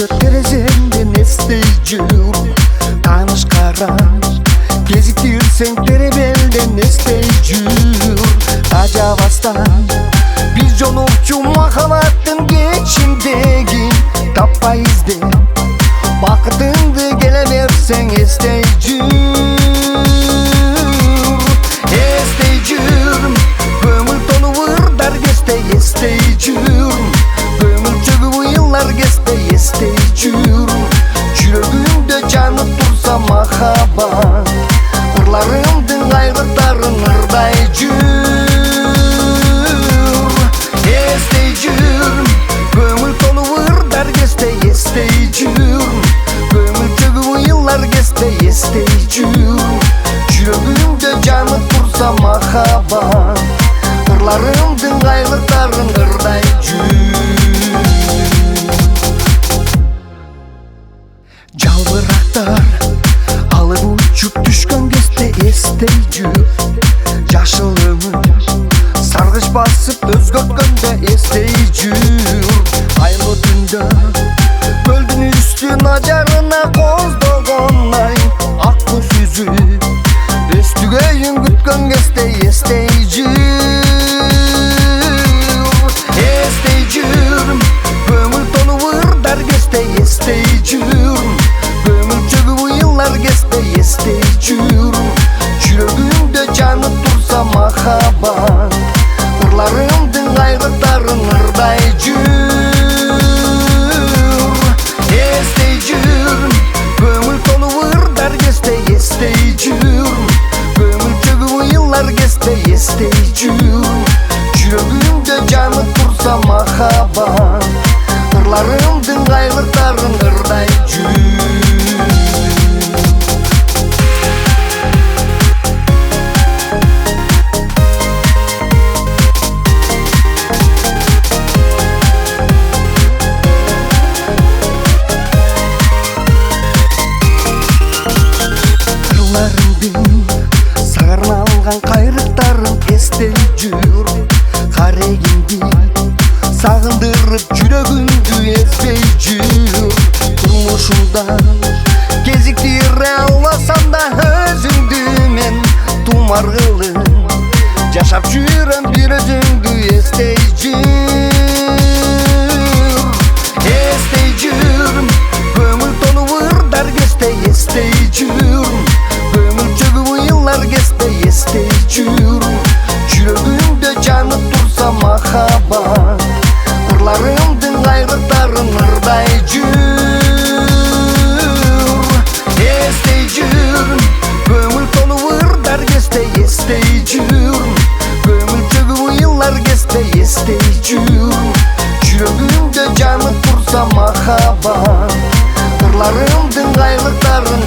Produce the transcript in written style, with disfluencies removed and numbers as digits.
terezemden estey jur taныш карам кезиктирсең теребелден estey jur ажабастан биз жолукчу махабаттын кечиндегин таппай издеп бакытыңды келе берсең estey jur көңүл тону ырдар кестей estey jur көңүл чөгүп ыйлар кестей estey jur жүрөгүмдө жанып турса махаббат ырларымдын кайрыктарын ырдай жүр estey jur көңүл тону ырдар кестей estey jur көңүл чөгүп ыйлар кестей estey jur жүрөгүмдө жанып турса махаббат ырларымдын кайрыктарын ырдай жүр жалбырактар алып учуп түшкөн кезде estey jur жашыл өмүр саргыч басып өзгөрткөндө estey jur айлы түндө көлдүн үстүн ажарына коздогондай ак көз үзүп өстүгөйүн күткөн кезде estey jur көңүл тону ырдар кестей estey jur көңүл чөгүп ыйлар кестей estey jur жүрөгүмдө жанып турса махаббат ырларымдын кайрыктарын ырдай жүр estey jur көңүл тону ырдар кестей estey jur көңүл чөгүп ыйлар кестей estey jur жүрөгүмдө жанып турса махаббат ырларымдын кайрыктарын ырдай жүр сагарналган кайрыктарым estey jur карегимди сагындырып жүрөгүмдү estey jur турмушумда кезиктире албасам да өзүңдү мен тумар кылып жашап жүрөм бир өзүңдү estey jur көңүл тону ырдар кестей estey jur көңүл чөгүп ыйлар кестей estey jur жүрөгүмдө жанып турса махаббат ырларымдын кайрыктарын ырдай жүр estey jur көңүл тону ырдар кестей estey jur көңүл чөгүп ыйлар кестей estey jur жүрөгүмдө жанып турса махаббат ырларымдын кайрыктарын